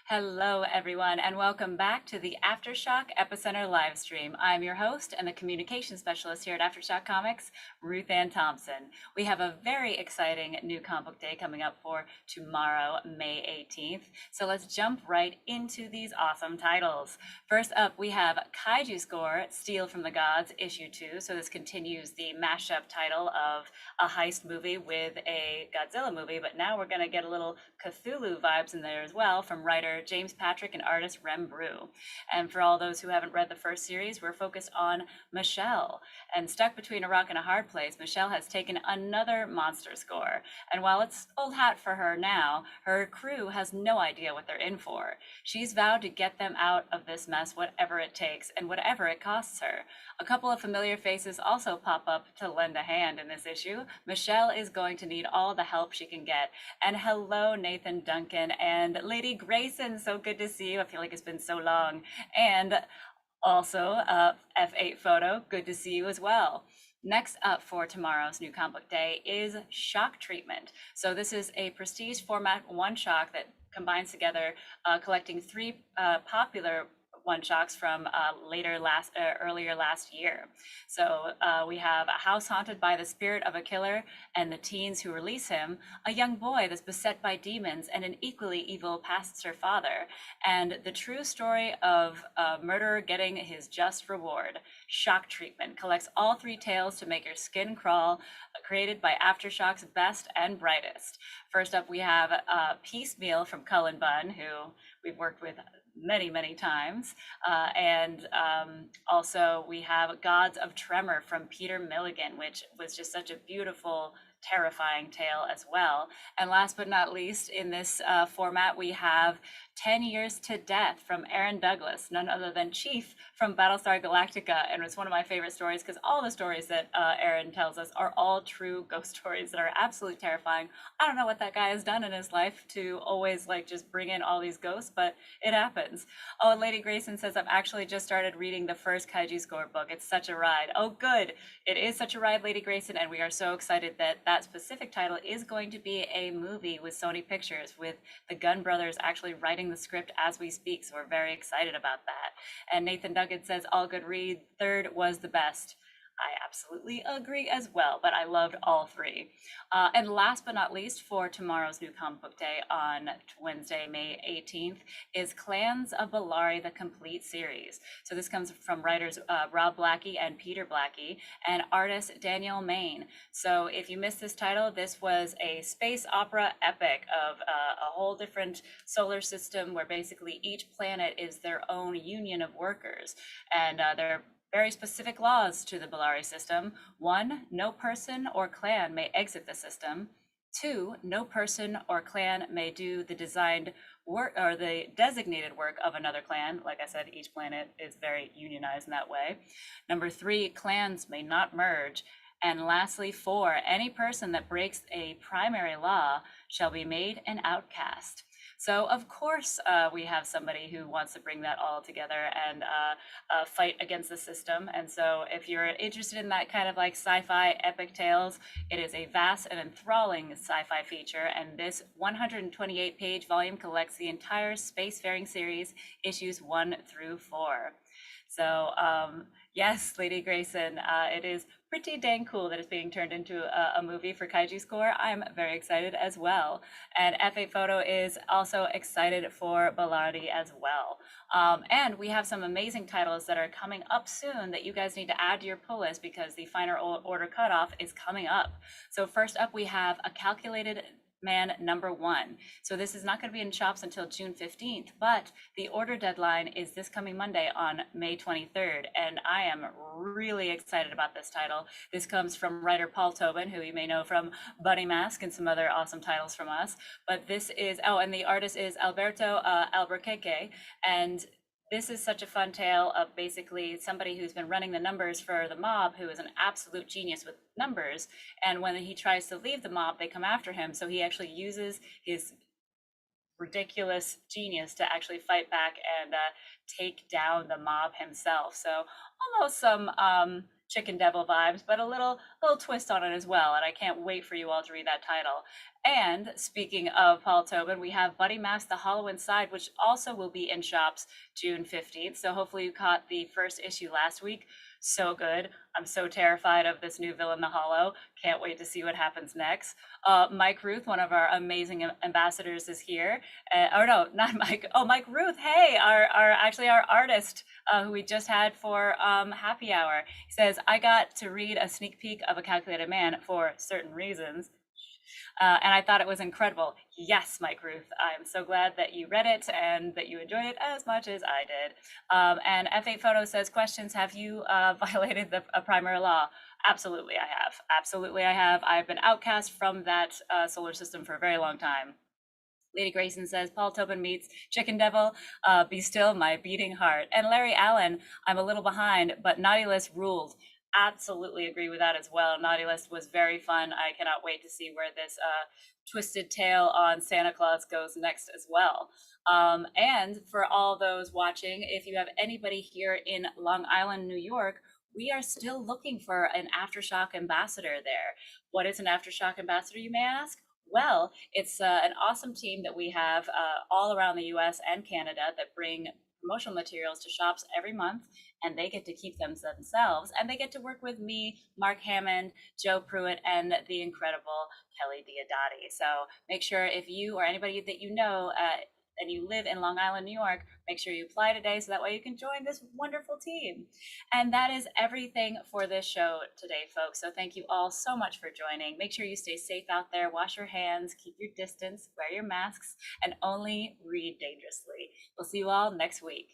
Hello, everyone, and welcome back to the AfterShock EpiCenter live stream. I'm your host and the communication specialist here at AfterShock Comics, RuthAnn Thompson. We have a very exciting new comic book day coming up for tomorrow, May 18th. So let's jump right into these awesome titles. First up, we have Kaiju Score, Steal from the Gods, Issue 2. So this continues the mashup title of a heist movie with a Godzilla movie, but now we're going to get a little Cthulhu vibes in there as well from writer James Patrick and artist Rem Brew. And for all those who haven't read the first series, we're focused on Michelle. And stuck between a rock and a hard place, Michelle has taken another monster score. And while it's old hat for her now, her crew has no idea what they're in for. She's vowed to get them out of this mess, whatever it takes and whatever it costs her. A couple of familiar faces also pop up to lend a hand in this issue. Michelle is going to need all the help she can get. And hello, Nathan Duncan and Lady Grayson. So good to see you. I feel like it's been so long. And also, F8 Photo, good to see you as well. Next up for tomorrow's new comic book day is Shock Treatment. So this is a prestige format one shock that combines together collecting three popular one shots from earlier last year. So we have a house haunted by the spirit of a killer and the teens who release him, a young boy that's beset by demons, and an equally evil pastor father, and the true story of a murderer getting his just reward. Shock Treatment collects all three tales to make your skin crawl, created by AfterShock's best and brightest. First up, we have Piecemeal from Cullen Bunn, who we've worked with many times. And also we have Gods of Tremor from Peter Milligan, which was just such a beautiful, terrifying tale as well. And last but not least, in this format, we have 10 Years to Death from Aaron Douglas, none other than Chief from Battlestar Galactica. And it's one of my favorite stories because all the stories that Aaron tells us are all true ghost stories that are absolutely terrifying. I don't know what that guy has done in his life to always like just bring in all these ghosts, but it happens. Oh, and Lady Grayson says, I've actually just started reading the first Kaiju Score book. It's such a ride. Oh, good. It is such a ride, Lady Grayson, and we are so excited that that specific title is going to be a movie with Sony Pictures, with the Gunn brothers actually writing the script as we speak. So we're very excited about that. And Nathan Duggan says, all good read. Third was the best. I absolutely agree as well, but I loved all three. And last but not least, for tomorrow's new comic book day on Wednesday, May 18th, is Clans of Bellari, the complete series. So this comes from writers Rob Blackie and Peter Blackie and artist Daniel Main. So if you missed this title, this was a space opera epic of a whole different solar system where basically each planet is their own union of workers. And they're very specific laws to the Bellari system. 1, no person or clan may exit the system. 2, no person or clan may do the designed work or the designated work of another clan. Like I said, each planet is very unionized in that way. Number 3, clans may not merge. And lastly, 4, any person that breaks a primary law shall be made an outcast. So of course, we have somebody who wants to bring that all together and fight against the system. And so if you're interested in that kind of like sci-fi epic tales, it is a vast and enthralling sci-fi feature. And this 128-page volume collects the entire spacefaring series, issues 1 through 4. So yes, Lady Grayson, it is pretty dang cool that it's being turned into a movie for Kaiju Score. I'm very excited as well. And F8 Photo is also excited for Bellari as well. And we have some amazing titles that are coming up soon that you guys need to add to your pull list because the final order cutoff is coming up. So first up, we have A Calculated Man #1. So this is not going to be in shops until June 15th, but the order deadline is this coming Monday on May 23rd. And I am really excited about this title. This comes from writer Paul Tobin, who you may know from Bunny Mask and some other awesome titles from us. But this is, oh, and the artist is Alberto Albuquerque. And this is such a fun tale of basically somebody who's been running the numbers for the mob, who is an absolute genius with numbers. And when he tries to leave the mob, they come after him. So he actually uses his ridiculous genius to actually fight back and take down the mob himself. So almost some Chicken Devil vibes, but a little twist on it as well. And I can't wait for you all to read that title. And speaking of Paul Tobin, we have Buddy Mask, The Hollow Inside, which also will be in shops June 15th. So hopefully you caught the first issue last week. So good. I'm so terrified of this new villain, The Hollow. Can't wait to see what happens next. Mike Ruth, one of our amazing ambassadors, is here. Or no, not Mike. Oh, Mike Ruth. Hey, our artist who we just had for happy hour. He says, I got to read a sneak peek of A Calculated Man for certain reasons. And I thought it was incredible. Yes, Mike Ruth, I'm so glad that you read it and that you enjoyed it as much as I did. And F8 Photo says, questions, have you violated the primary law? Absolutely, I have. Absolutely, I have. I've been outcast from that solar system for a very long time. Lady Grayson says, Paul Tobin meets Chicken Devil, be still my beating heart. And Larry Allen, I'm a little behind, but Naughty List ruled. Absolutely agree with that as well. Naughty List was very fun. I cannot wait to see where this twisted tale on Santa Claus goes next as well. And for all those watching, if you have anybody here in Long Island, New York, we are still looking for an AfterShock ambassador there. What is an AfterShock ambassador, you may ask? Well, it's an awesome team that we have all around the US and Canada that bring promotional materials to shops every month, and they get to keep them themselves, and they get to work with me, Mark Hammond, Joe Pruitt, and the incredible Kelly Diodati. So make sure, if you or anybody that you know and you live in Long Island, New York, make sure you apply today so that way you can join this wonderful team. And that is everything for this show today, folks. So thank you all so much for joining. Make sure you stay safe out there, wash your hands, keep your distance, wear your masks, and only read dangerously. We'll see you all next week.